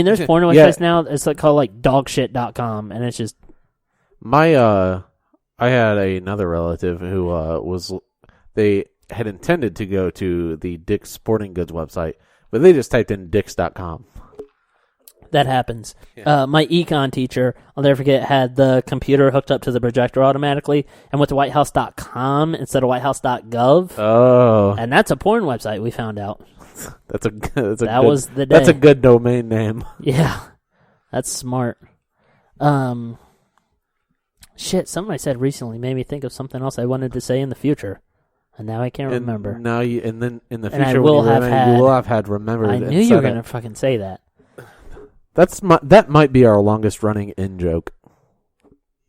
there's porn websites now. It's called like dogshit.com, and it's just I had another relative who they had intended to go to the Dick's Sporting Goods website, but they just typed in dicks.com. that happens. Yeah. My econ teacher, I'll never forget, had the computer hooked up to the projector automatically and went to whitehouse.com instead of whitehouse.gov. Oh. And that's a porn website, we found out. That was the day. That's a good domain name. Yeah. That's smart. Shit, something I said recently made me think of something else I wanted to say in the future. And now I can't remember. Now and then in the And I future will when you will have had remembered. I knew you were going to fucking say that. That might be our longest running in joke.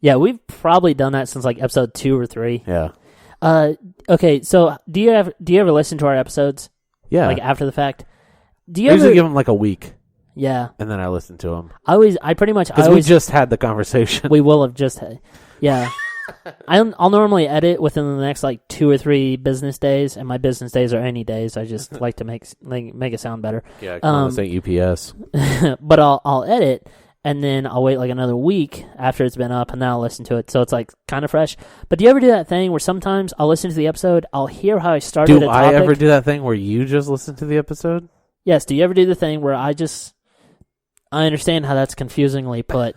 Yeah, we've probably done that since like episode 2 or 3. Yeah. Okay, so do you ever listen to our episodes? Yeah. Like after the fact? Do I you usually ever give them like a week. Yeah. And then I listen to them. Because we just had the conversation. We will have just had. Yeah. I'll normally edit within the next like 2 or 3 business days, and my business days are any days. I just like to make it sound better. Yeah, this ain't UPS. But I'll edit, and then I'll wait like another week after it's been up, and then I'll listen to it. So it's like kind of fresh. But do you ever do that thing where sometimes I'll listen to the episode, I'll hear how I started a topic? Do I ever do that thing where you just listen to the episode? Yes. Do you ever do the thing where I understand how that's confusingly put.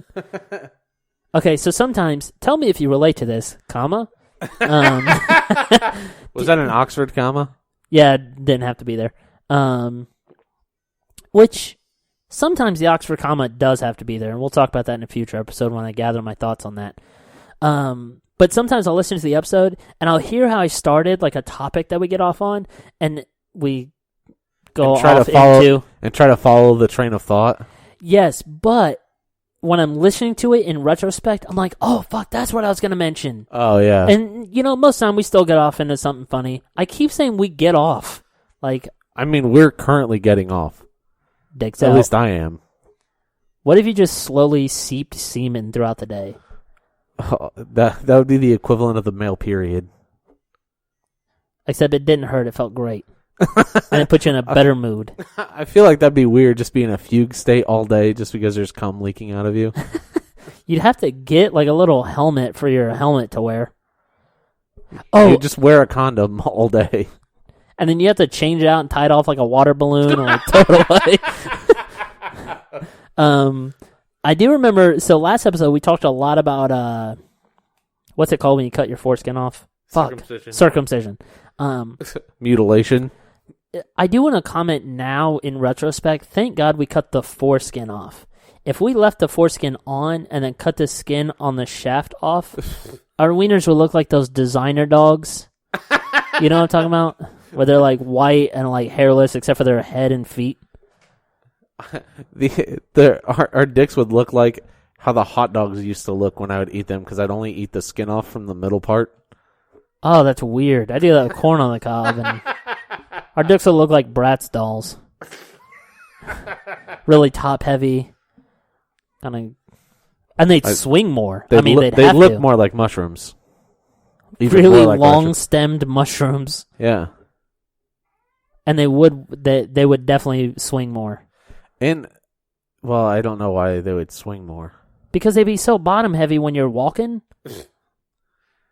Okay, so sometimes, tell me if you relate to this, comma. Was that an Oxford comma? Yeah, didn't have to be there. Which, sometimes the Oxford comma does have to be there, and we'll talk about that in a future episode when I gather my thoughts on that. But sometimes I'll listen to the episode, and I'll hear how I started, like a topic that we get off on, and we go off into... And try to follow the train of thought? Yes, but... when I'm listening to it in retrospect, I'm like, oh, fuck, that's what I was going to mention. Oh, yeah. And, most of the time we still get off into something funny. I keep saying we get off. Like, I mean, we're currently getting off. Dicks At out. least I am. What if you just slowly seeped semen throughout the day? Oh, that would be the equivalent of the male period. Except it didn't hurt. It felt great. And it put you in a better mood. I feel like that'd be weird, just being in a fugue state all day just because there's cum leaking out of you. You'd have to get like a little helmet for your helmet to wear. You just wear a condom all day. And then you have to change it out and tie it off like a water balloon or like throw it away. I do remember, so last episode we talked a lot about, what's it called when you cut your foreskin off? Circumcision. Mutilation. I do want to comment now in retrospect, thank God we cut the foreskin off. If we left the foreskin on and then cut the skin on the shaft off, our wieners would look like those designer dogs. You know what I'm talking about? Where they're like white and like hairless except for their head and feet. Our dicks would look like how the hot dogs used to look when I would eat them, because I'd only eat the skin off from the middle part. Oh, that's weird. I do that with corn on the cob, and our dicks will look like Bratz dolls. Really top heavy. And they'd swing more. They'd look more like mushrooms. Really like long-stemmed mushrooms. Yeah. And they would definitely swing more. And, well, I don't know why they would swing more. Because they'd be so bottom-heavy when you're walking.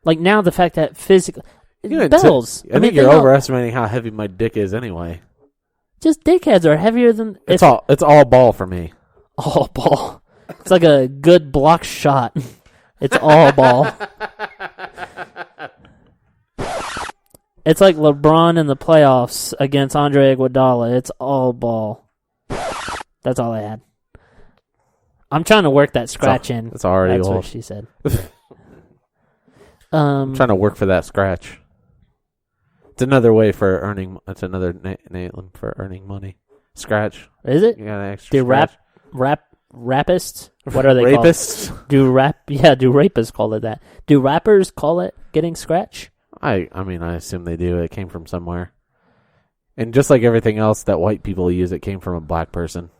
Like now, the fact that physically... bells. I think you're overestimating how heavy my dick is anyway. Just dickheads are heavier than... It's all ball for me. All ball. It's like a good block shot. It's all ball. It's like LeBron in the playoffs against Andre Iguodala. It's all ball. That's all I had. I'm trying to work that scratch in. It's already That's old. what she said. I'm trying to work for that scratch. It's another way for earning. It's another name for earning money. Scratch. Is it? You got an extra Do rapists? What are they rapists? called? Do rapists call it that? Do rappers call it getting scratch? I mean, I assume they do. It came from somewhere. And just like everything else that white people use, it came from a black person.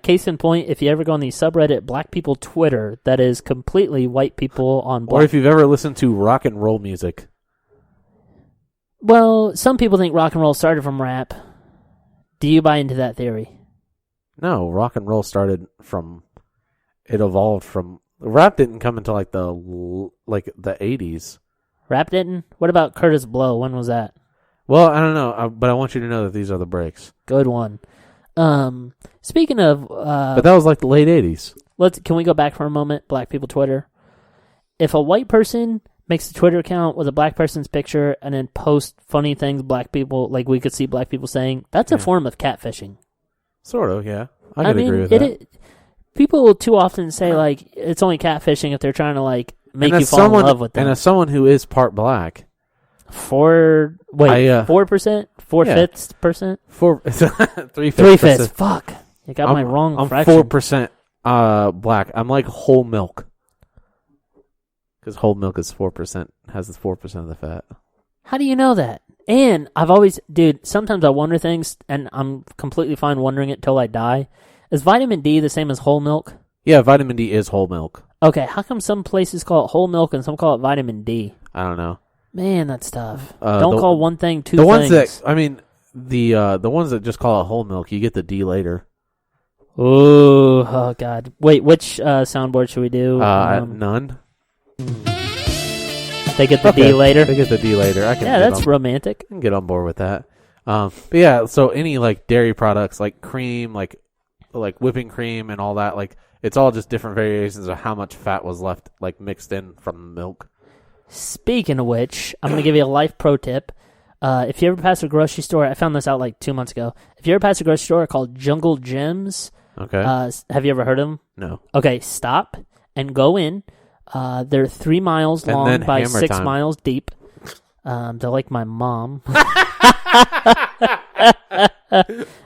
Case in point, if you ever go on the subreddit Black People Twitter, that is completely white people on black. Or if you've ever listened to rock and roll music. Well, some people think rock and roll started from rap. Do you buy into that theory? No, rock and roll started from... It evolved from... Rap didn't come until like the 80s. Rap didn't? What about Curtis Blow? When was that? Well, I don't know, but I want you to know that these are the breaks. Good one. Speaking of... but that was like the late 80s. Can we go back for a moment? Black People Twitter. If a white person makes a Twitter account with a black person's picture and then post funny things black people, like we could see black people saying, that's a form of catfishing. Sort of, yeah. I could agree with that. People too often say, like, it's only catfishing if they're trying to, like, make you fall in love with them. And as someone who is part black... 4%? 4/5%? 3/5. Fuck. You got my wrong fraction. I'm 4% black. I'm like whole milk. Because whole milk is 4%, has 4% of the fat. How do you know that? And sometimes I wonder things, and I'm completely fine wondering it till I die. Is vitamin D the same as whole milk? Yeah, vitamin D is whole milk. Okay, how come some places call it whole milk and some call it vitamin D? I don't know. Man, that's tough. Don't call one thing two things. The ones that just call it whole milk, you get the D later. Ooh, oh God. Wait, which soundboard should we do? None. They get the D later? They get the D later. That's romantic. I can get on board with that. But yeah, so any like dairy products like cream, like whipping cream and all that, like it's all just different variations of how much fat was left, like mixed in from milk. Speaking of which, I'm going to give you a life pro tip. If you ever pass a grocery store, I found this out like 2 months ago. If you ever pass a grocery store called Jungle Gyms, okay. Have you ever heard of them? No. Okay, stop and go in. They're 3 miles long by 6 miles deep. They're like my mom.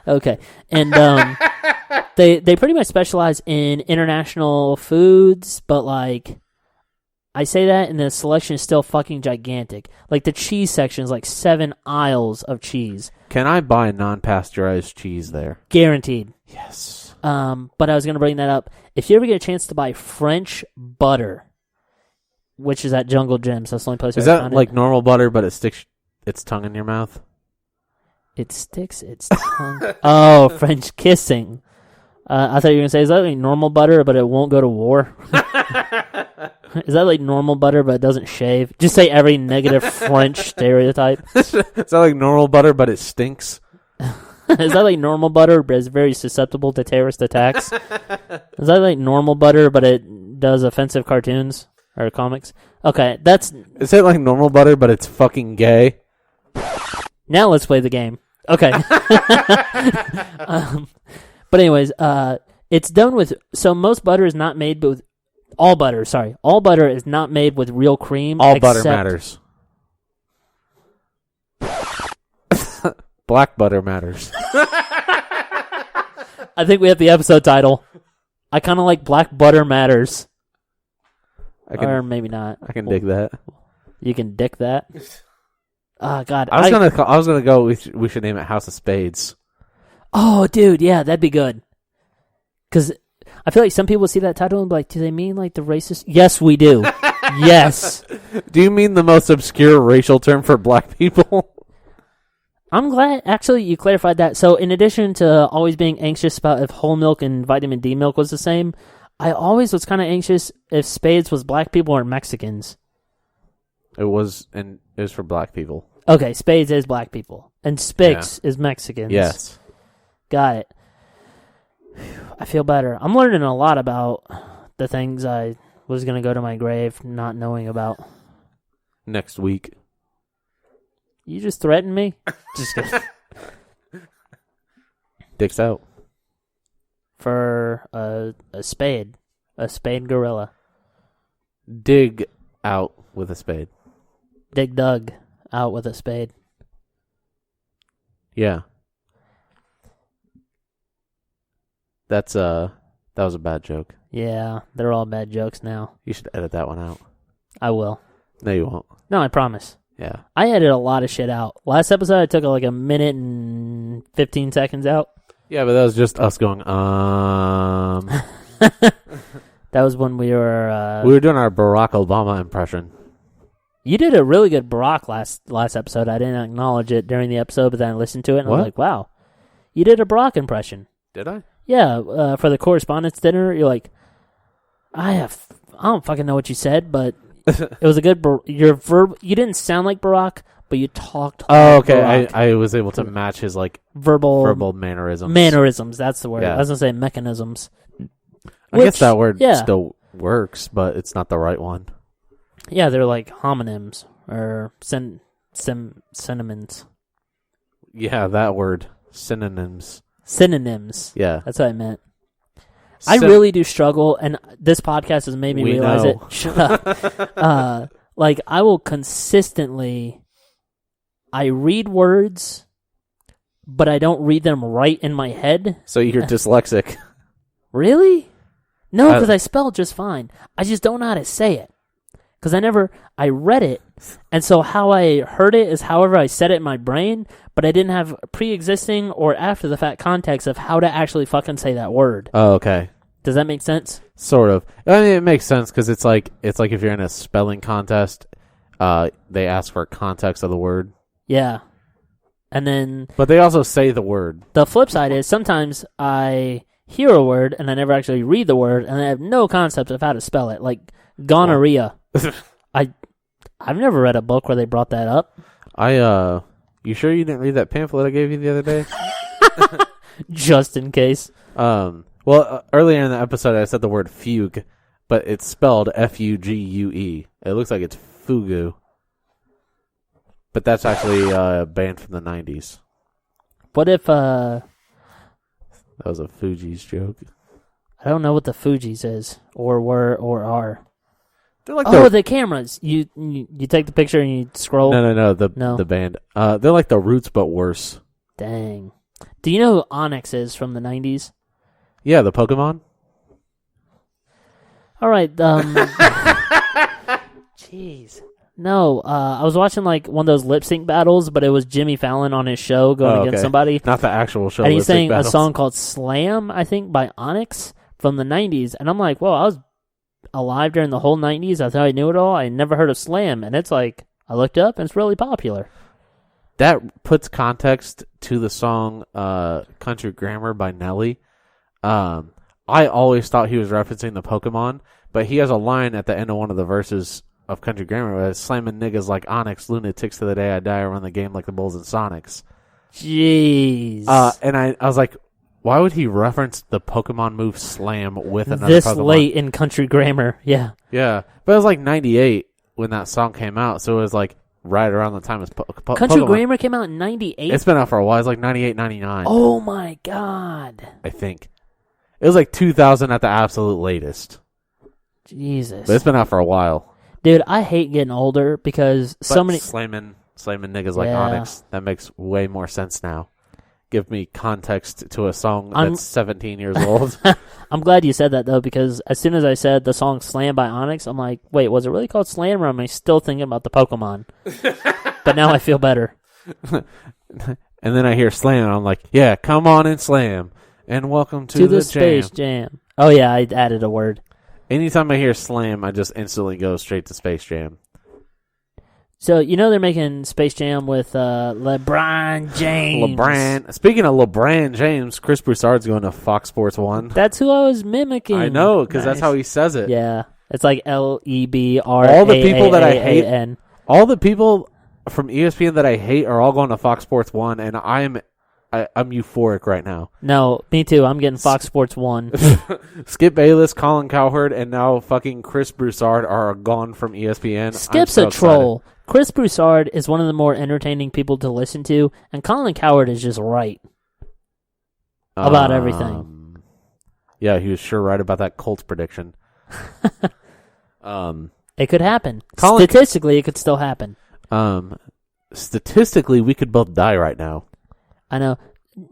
Okay, and they pretty much specialize in international foods, but like. I say that, and the selection is still fucking gigantic. Like, the cheese section is like 7 aisles of cheese. Can I buy non-pasteurized cheese there? Guaranteed. Yes. But I was going to bring that up. If you ever get a chance to buy French butter, which is at Jungle Gyms, that's the only place Is that like normal butter, but it sticks its tongue in your mouth? It sticks its tongue? Oh, French kissing. I thought you were going to say, is that like normal butter, but it won't go to war? Is that like normal butter, but it doesn't shave? Just say every negative French stereotype. Is that like normal butter, but it stinks? Is that like normal butter, but it's very susceptible to terrorist attacks? Is that like normal butter, but it does offensive cartoons or comics? Okay, that's... Is it like normal butter, but it's fucking gay? Now let's play the game. Okay. But anyways, it's done with... So most butter is not made with... All butter is not made with real cream. All butter matters. Black butter matters. I think we have the episode title. I kind of like Black Butter Matters. Or maybe not. I can dig that. You can dick that? Oh, God. I was gonna go, we should name it House of Spades. Oh, dude, yeah, that'd be good. Because... I feel like some people see that title and be like, do they mean like the racist? Yes, we do. Yes. Do you mean the most obscure racial term for black people? I'm glad, actually, you clarified that. So in addition to always being anxious about if whole milk and vitamin D milk was the same, I always was kind of anxious if Spades was black people or Mexicans. It was for black people. Okay, Spades is black people. And Spix is Mexicans. Yes. Got it. I feel better. I'm learning a lot about the things I was going to go to my grave not knowing about. Next week. You just threatened me? Just kidding. Dicks out. For a spade. A spade gorilla. Dig out with a spade. Dig dug out with a spade. Yeah. That was a bad joke. Yeah, they're all bad jokes now. You should edit that one out. I will. No, you won't. No, I promise. Yeah. I edited a lot of shit out. Last episode, I took like a minute and 15 seconds out. Yeah, but that was just us going, That was when we were... we were doing our Barack Obama impression. You did a really good Barack last episode. I didn't acknowledge it during the episode, but then I listened to it, and I was like, wow. You did a Barack impression. Did I? Yeah, for the correspondence dinner, you're like, I don't fucking know what you said, but it was a good... You didn't sound like Barack, but you talked like Barack. I was able to match his, like, verbal mannerisms. Mannerisms, that's the word. Yeah. I was going to say mechanisms. I guess that word still works, but it's not the right one. Yeah, they're like homonyms or synonyms. Yeah, that word. Synonyms. Synonyms. Yeah. That's what I meant. I really do struggle, and this podcast has made me realize it. Shut up. Like, I will consistently... I read words, but I don't read them right in my head. So you're dyslexic. Really? No, because I spell just fine. I just don't know how to say it. Because I read it, and so how I heard it is however I said it in my brain, but I didn't have pre-existing or after-the-fact context of how to actually fucking say that word. Oh, okay. Does that make sense? Sort of. I mean, it makes sense because it's like if you're in a spelling contest, they ask for context of the word. Yeah. And then... But they also say the word. The flip side is sometimes I hear a word and I never actually read the word and I have no concept of how to spell it. Like gonorrhea. I've never read a book where they brought that up. You sure you didn't read that pamphlet I gave you the other day? Just in case. Well, earlier in the episode I said the word fugue, but it's spelled F-U-G-U-E. It looks like it's fugu. But that's actually a band from the 90s. What if, That was a Fugees joke. I don't know what the Fugees is, or were, or are. They're like the cameras. You take the picture and you scroll. No. The band. They're like the Roots, but worse. Dang. Do you know who Onyx is from the 90s? Yeah, the Pokemon. All right. Jeez. No, I was watching like one of those lip sync battles, but it was Jimmy Fallon on his show going against somebody. Not the actual show. And he's saying a song called Slam, I think, by Onyx from the 90s. And I'm like, well, I was alive during the whole 90s. I thought I knew it all. I never heard of Slam. And it's like, I looked up and it's really popular. That puts context to the song Country Grammar by Nelly. I always thought he was referencing the Pokemon, but he has a line at the end of one of the verses of Country Grammar where it's slamming niggas like Onyx, lunatics to the day I die, I run the game like the Bulls and Sonics. Jeez. And I was like, why would he reference the Pokemon move Slam with another this Pokemon? Late in Country Grammar? Yeah. Yeah, but it was like 98 when that song came out, so it was like right around the time as Country Pokemon. Grammar came out in 98? It's been out for a while. It's like 98, 99. Oh my god. I think. It was like 2000 at the absolute latest. Jesus. But it's been out for a while. Dude, I hate getting older because so many... Slamming niggas like Onyx, that makes way more sense now. Give me context to a song that's 17 years old. I'm glad you said that, though, because as soon as I said the song Slam by Onyx, I'm like, wait, was it really called Slam, or am I still thinking about the Pokemon? But now I feel better. And then I hear Slam, and I'm like, yeah, come on and slam. And welcome to the Space Jam. Oh, yeah, I added a word. Anytime I hear Slam, I just instantly go straight to Space Jam. So, you know they're making Space Jam with LeBron James. Speaking of LeBron James, Chris Broussard's going to Fox Sports 1. That's who I was mimicking. I know, because that's how he says it. Yeah. It's like Lebraan. All the people that I hate, all the people from ESPN that I hate are all going to Fox Sports 1, and I'm euphoric right now. No, me too. I'm getting Fox Sports 1. Skip Bayless, Colin Cowherd, and now fucking Chris Broussard are gone from ESPN. Skip's a troll. Chris Broussard is one of the more entertaining people to listen to, and Colin Cowherd is just right about everything. Yeah, he was sure right about that Colts prediction. It could happen. Statistically, it could still happen. Statistically, we could both die right now. I know.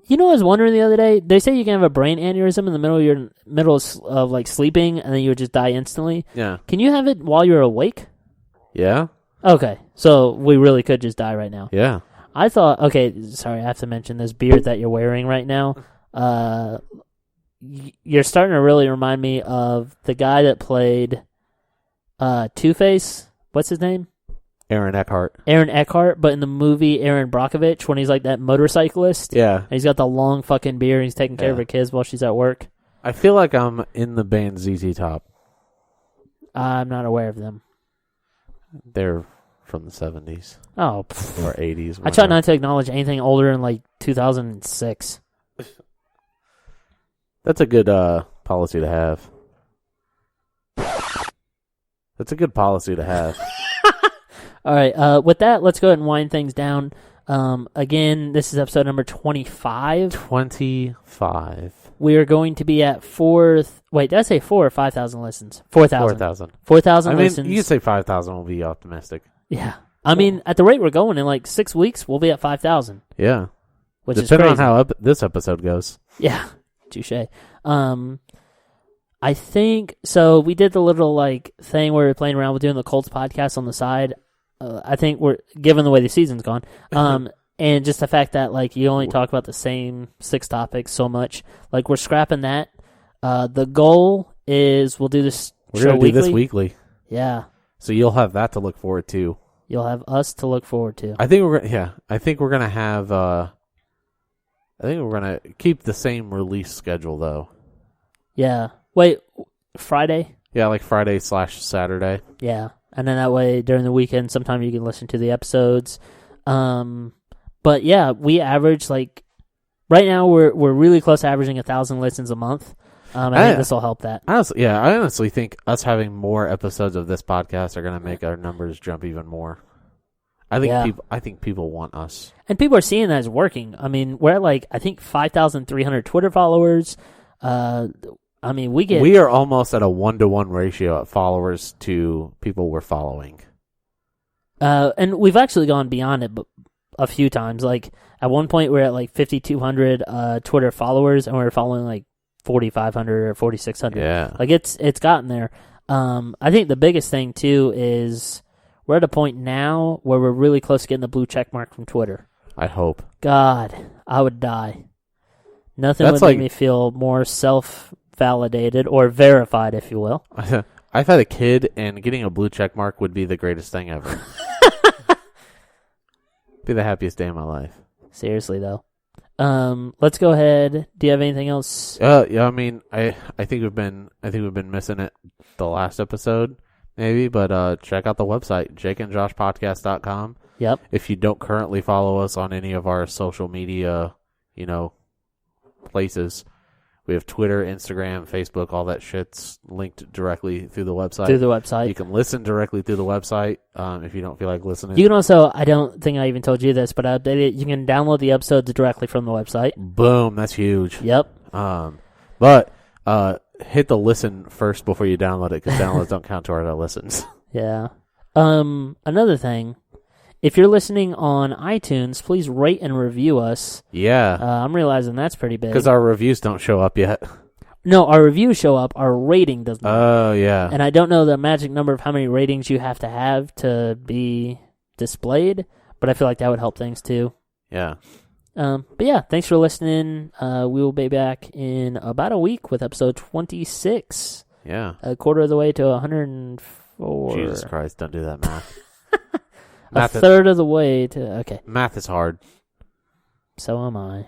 You know, I was wondering the other day. They say you can have a brain aneurysm in the middle of like sleeping, and then you would just die instantly. Yeah. Can you have it while you're awake? Yeah. Okay, so we really could just die right now. Yeah. I thought, okay, sorry, I have to mention this beard that you're wearing right now. You're starting to really remind me of the guy that played Two-Face. What's his name? Aaron Eckhart. Aaron Eckhart, but in the movie Aaron Brockovich, when he's like that motorcyclist. Yeah. And he's got the long fucking beard, and he's taking care of her kids while she's at work. I feel like I'm in the band ZZ Top. I'm not aware of them. They're from the 70s. Oh, or 80s. I try not to acknowledge anything older than like 2006. That's a good policy to have. That's a good policy to have. All right. With that, let's go ahead and wind things down. Again, this is episode number 25. 25. We are going to be at wait, did I say 4 or 5,000 listens? 4,000. 4,000. 4,000 listens. You could say 5,000 will be optimistic. Yeah. I mean, at the rate we're going, in like 6 weeks, we'll be at 5,000. Yeah. Which is depending crazy. on how this episode goes. Yeah. Touche. I think, so we did the little like thing where we were playing around with doing the Colts podcast on the side. I think we're, given the way the season's gone, and just the fact that like you only talk about the same 6 topics so much, like we're scrapping that. The goal is we'll do this We're show going to do this weekly. weekly. Yeah. So you'll have that to look forward to. You'll have us to look forward to. I think we're going to have I think we're going to keep the same release schedule though. Yeah. Wait, Friday? Yeah, like Friday/Saturday. Yeah. And then that way during the weekend sometime you can listen to the episodes. But yeah, we average like right now we're really close to averaging 1,000 listens a month. I think this will help that. I honestly think us having more episodes of this podcast are going to make our numbers jump even more. I think people want us. And people are seeing that it's working. I mean, we're at like I think 5,300 Twitter followers. I mean, we are almost at a 1-to-1 ratio of followers to people we're following. And we've actually gone beyond it a few times. Like at one point we're at like 5,200 Twitter followers, and we're following like 4,500 or 4,600. Yeah. Like it's gotten there. I think the biggest thing too is we're at a point now where we're really close to getting the blue check mark from Twitter. I hope. God, I would die. Nothing That's would like, make me feel more self-validated or verified, if you will. I've had a kid, and getting a blue check mark would be the greatest thing ever. Be the happiest day of my life. Seriously, though. Let's go ahead. Do you have anything else? Yeah. I mean, I think we've been missing it the last episode, maybe. But check out the website, jakeandjoshpodcast.com. Yep. If you don't currently follow us on any of our social media, places, we have Twitter, Instagram, Facebook, all that shit's linked directly through the website. You can listen directly through the website if you don't feel like listening. You can also, I don't think I even told you this, but I updated it. You can download the episodes directly from the website. Boom, that's huge. Yep. But hit the listen first before you download it, because downloads don't count toward our listens. Yeah. Another thing, if you're listening on iTunes, please rate and review us. Yeah. I'm realizing that's pretty big. Because our reviews don't show up yet. No, our reviews show up. Our rating does not. Oh, yeah. And I don't know the magic number of how many ratings you have to be displayed, but I feel like that would help things too. Yeah. But yeah, thanks for listening. We will be back in about a week with episode 26. Yeah. A quarter of the way to 104. Jesus Christ, don't do that math. A third of the way to... Okay. Math is hard. So am I.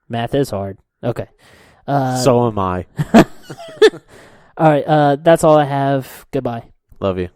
Math is hard. Okay. So am I. All right. That's all I have. Goodbye. Love you.